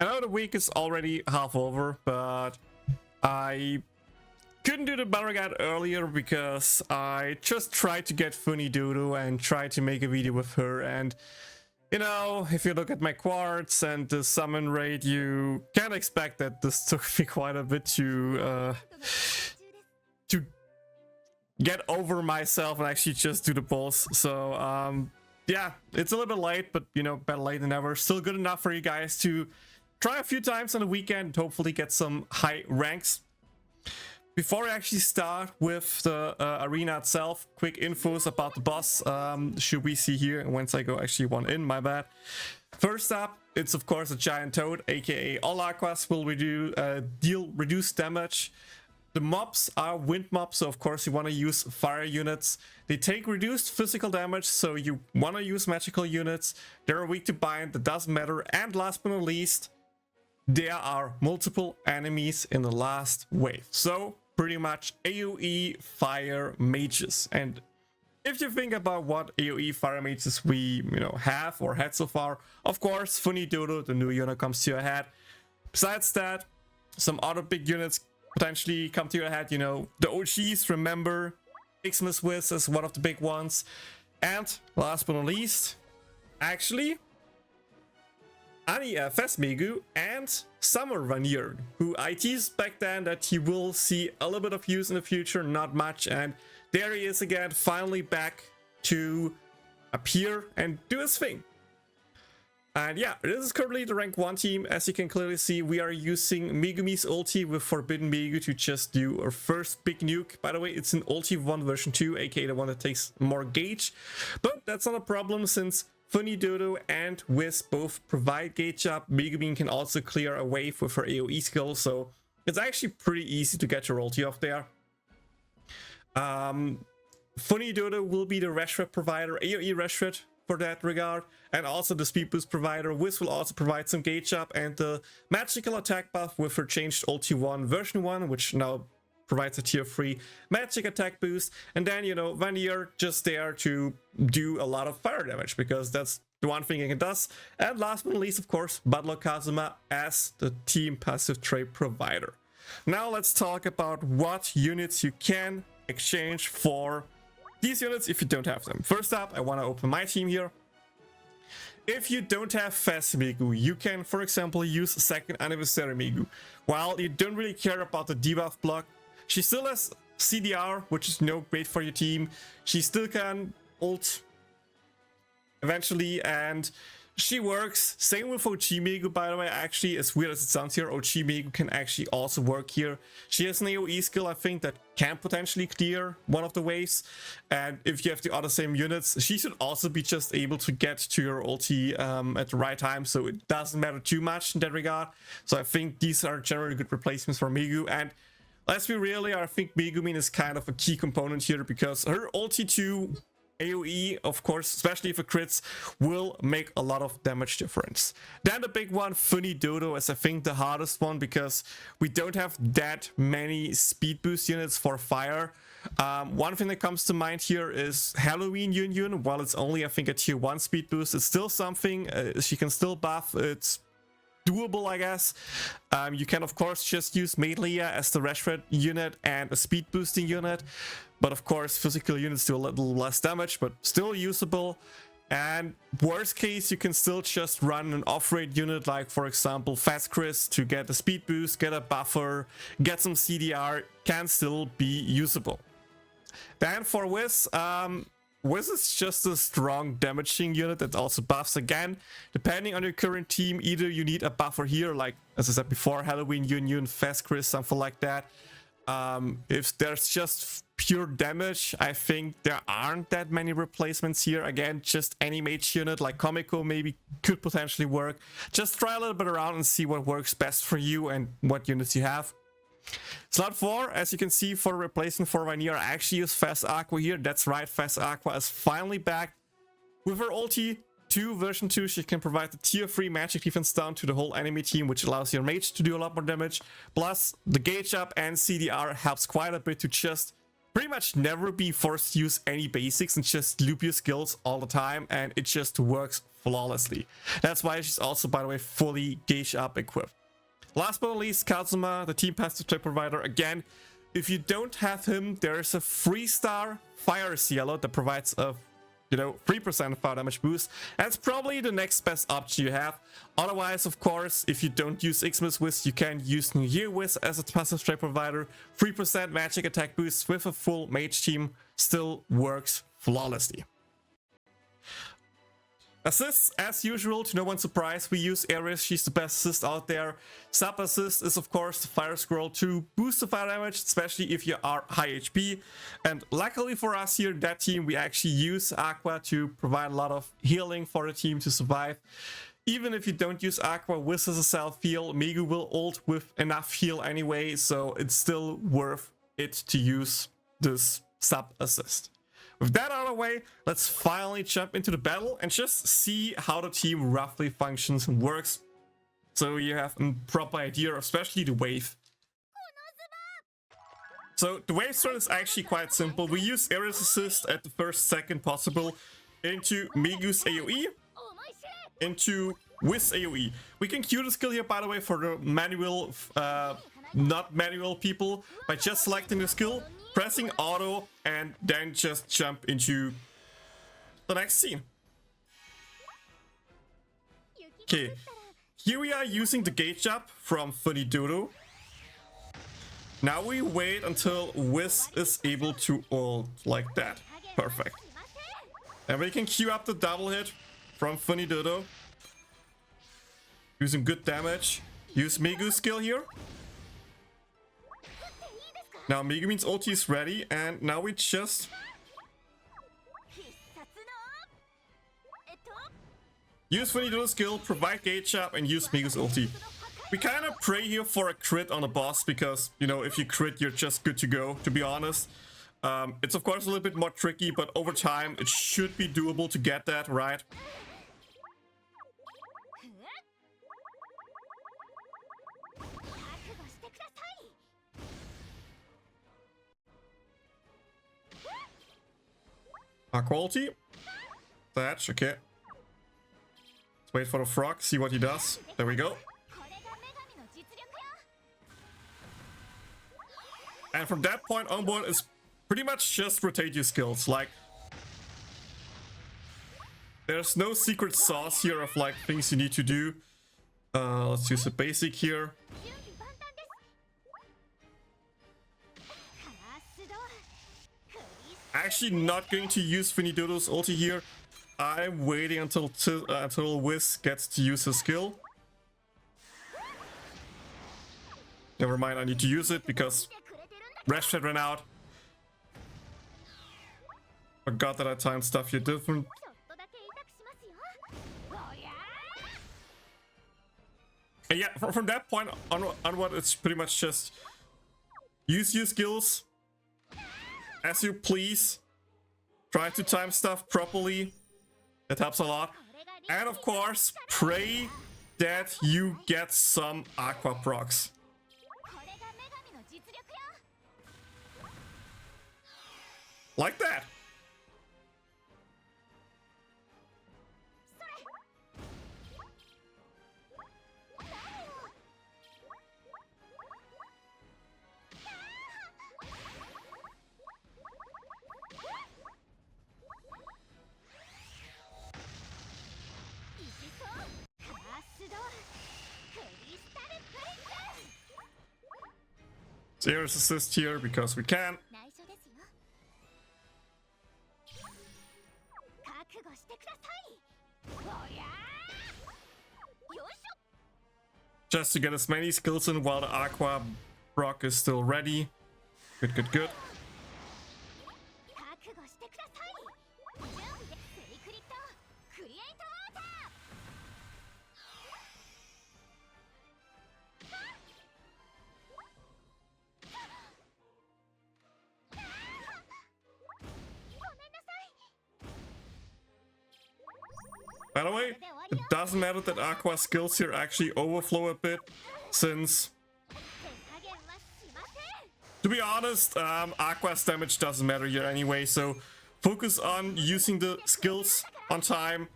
I know the week is already half over, but I couldn't do the battle guide earlier because I just tried to get Funidodo and tried to make a video with her. And you know, if you look at my quartz and the summon rate, you can expect that this took me quite a bit to get over myself and actually just do the pulls. So yeah, it's a little bit late, but you know, better late than never. Still good enough for you guys to try a few times on the weekend and hopefully get some high ranks. Before I actually start with the arena itself, quick infos about the boss. Should we see here? Once I go actually one in, my bad. First up, it's of course a giant toad, aka all aquas will deal reduced damage. The mobs are wind mobs, so of course you want to use fire units. They take reduced physical damage, so you want to use magical units. They're weak to bind, that doesn't matter. And last but not least, there are multiple enemies in the last wave. So pretty much AoE fire mages. And if you think about what AoE fire mages we have or had so far, of course Funidodo, the new unit, comes to your head. Besides that, some other big units potentially come to your head. You know, the OGs, remember, Xmas Wiz is one of the big ones. And last but not least, actually, Fesmegu and Summer Vanir, who I teased back then that he will see a little bit of use in the future, not much, and there he is again, finally back to appear and do his thing. And yeah, this is currently the rank 1 team. As you can clearly see, we are using Megumi's ulti with Forbidden Megu to just do our first big nuke. By the way, it's an ulti 1 version 2, aka the one that takes more gauge, but that's not a problem since Funidodo and Wiz both provide gauge up. Megumi can also clear a wave with her AoE skill, so it's actually pretty easy to get your ulti off there. Funidodo will be the reshred provider, AoE reshred for that regard, and also the speed boost provider. Wiz will also provide some gauge up and the magical attack buff with her changed ulti 1 version 1, which now provides a tier 3 magic attack boost. And then, you know, Vanir just there to do a lot of fire damage because that's the one thing it does. And last but not least, of course, Butler Kazuma as the team passive trait provider. Now let's talk about what units you can exchange for these units if you don't have them. First up, I want to open my team here. If you don't have Fast Megu, you can, for example, use Second Anniversary Megu. While you don't really care about the debuff block, she still has CDR, which is no great for your team. She still can ult eventually, and she works. Same with OG Megu, by the way. Actually, as weird as it sounds here, OG Megu can actually also work here. She has an AoE skill, I think, that can potentially clear one of the waves. And if you have the other same units, she should also be just able to get to your ulti at the right time. So it doesn't matter too much in that regard. So I think these are generally good replacements for Megu. And let's be real here, I think Megumin is kind of a key component here because her ulti 2 AoE, of course, especially if it crits, will make a lot of damage difference. Then the big one, Funidodo, is I think the hardest one because we don't have that many speed boost units for fire. One thing that comes to mind here is Halloween Yun. While it's only, I think, a tier 1 speed boost, it's still something. She can still buff. It's doable, I guess. You can of course just use Maidlia as the reshred unit and a speed boosting unit, but of course physical units do a little less damage, but still usable. And worst case, you can still just run an off-rate unit like, for example, Fast Chris to get a speed boost, get a buffer, get some CDR, can still be usable. Then for Wiz, Wiz is just a strong damaging unit that also buffs again. Depending on your current team, either you need a buffer here, like as I said before, Halloween Yun, Fast Chris, something like that. If there's just pure damage, I think there aren't that many replacements here. Again, just any mage unit like Komiko maybe could potentially work. Just try a little bit around and see what works best for you and what units you have. Slot 4, as you can see, for replacement for Vanir, I actually use Fast Aqua here. That's right, Fast Aqua is finally back. With her ulti 2 version 2, she can provide the tier 3 magic defense stun to the whole enemy team, which allows your mage to do a lot more damage. Plus, the gauge up and CDR helps quite a bit to just pretty much never be forced to use any basics and just loop your skills all the time, and it just works flawlessly. That's why she's also, by the way, fully Gacha up equipped. Last but not least, Kazuma, the team passive type provider. Again, if you don't have him, there is a 3-star fire yellow that provides a 3% fire damage boost. That's probably the next best option you have. Otherwise, of course, if you don't use Xmas Wiz, you can use New Year Wiz as a passive strike provider. 3% magic attack boost with a full mage team still works flawlessly. Assists, as usual, to no one's surprise, we use Ares. She's the best assist out there. Sub assist is, of course, the Fire Scroll to boost the fire damage, especially if you are high HP. And luckily for us here, that team, we actually use Aqua to provide a lot of healing for the team to survive. Even if you don't use Aqua, Wiz as a self-heal, Megu will ult with enough heal anyway, so it's still worth it to use this sub assist. With that out of the way, let's finally jump into the battle and just see how the team roughly functions and works, so you have a proper idea, especially the wave. So the wave strat is actually quite simple. We use Ares assist at the first second possible into Megu's AoE, into Wiz AoE. We can queue the skill here, by the way, for the manual, not manual people, by just selecting the skill, pressing auto, and then just jump into the next scene. Okay, here we are using the Gacha from Funidodo. Now we wait until Wiz is able to ult like that. Perfect. And we can queue up the double hit from Funidodo. Using good damage. Use Megu's skill here. Now Megumin's ulti is ready, and now we just use Funidodo's skill, provide gauge up, and use Megu's ulti. We kind of pray here for a crit on a boss because, if you crit, you're just good to go, to be honest. It's of course a little bit more tricky, but over time it should be doable to get that, right? Quality. Thatch, okay. Let's wait for the frog, see what he does. There we go. And from that point onward, it's pretty much just rotate your skills. Like, there's no secret sauce here of like things you need to do. Let's use a basic here. Actually not going to use Funidodo's ulti here. I'm waiting until Wiz gets to use his skill. Never mind, I need to use it because Rashford ran out. Forgot that I timed stuff here different. And yeah, from that point onward, it's pretty much just use your skills as you please. Try to time stuff properly. That helps a lot. And of course, pray that you get some Aqua procs. Like that. Zero's assist here because we can. Just to get as many skills in while the Aqua proc is still ready. Good, good, good. By the way, it doesn't matter that Aqua skills here actually overflow a bit, since, to be honest, Aqua's damage doesn't matter here anyway, so focus on using the skills on time.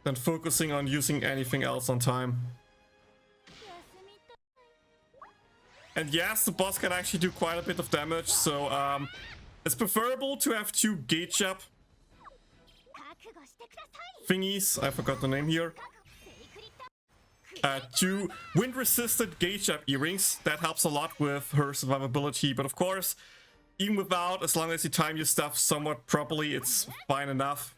than focusing on using anything else on time. And yes, the boss can actually do quite a bit of damage, so it's preferable to have 2 gauge up thingies, I forgot the name here. 2 wind resistant gauge up earrings. That helps a lot with her survivability, but of course, even without, as long as you time your stuff somewhat properly, it's fine enough.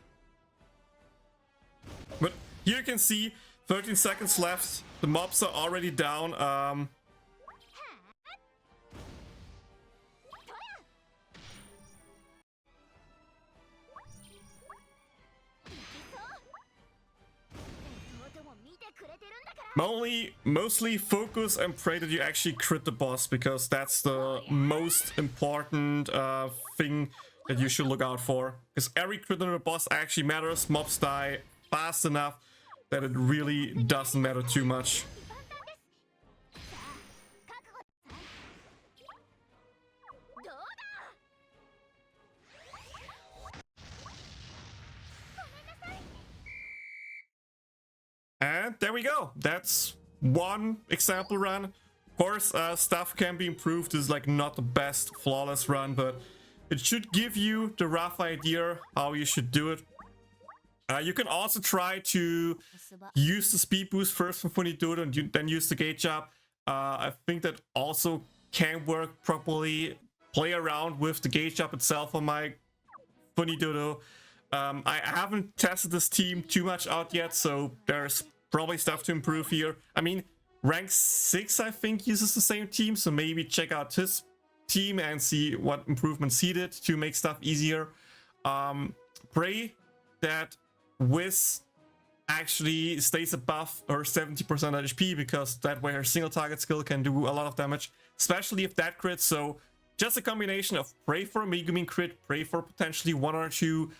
But here you can see 13 seconds left. The mobs are already down. Mostly focus and pray that you actually crit the boss, because that's the most important thing that you should look out for. Because every crit on the boss actually matters. Mobs die fast enough that it really doesn't matter too much. And there we go. That's one example run. Of course, stuff can be improved. This is like not the best flawless run, but it should give you the rough idea how you should do it. You can also try to use the speed boost first from Funidodo and then use the gauge up. I think that also can work properly. Play around with the gauge up itself on my Funidodo. I haven't tested this team too much out yet, so there's probably stuff to improve here. I mean, rank 6 I think uses the same team, so maybe check out his team and see what improvements he did to make stuff easier. Pray that Wiz actually stays above her 70% HP, because that way her single target skill can do a lot of damage, especially if that crits. So just a combination of pray for a Megumin crit, pray for potentially 1 or 2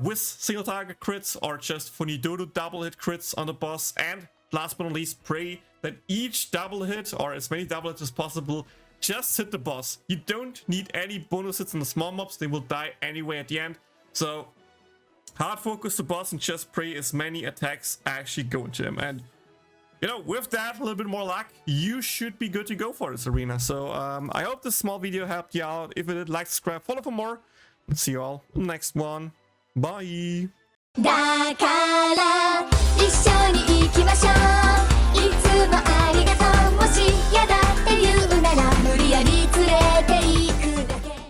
with single target crits, or just Funidodo double hit crits on the boss. And last but not least, pray that each double hit, or as many double hits as possible, just hit the boss. You don't need any bonus hits on the small mobs, they will die anyway at the end. So hard focus the boss and just pray as many attacks actually go into him. And you know, with that, a little bit more luck, you should be good to go for this arena. So I hope this small video helped you out. If it did, like, subscribe, follow for more. And see you all in the next one. Bye! だから一緒に行きましょういつもありがとうもしやだ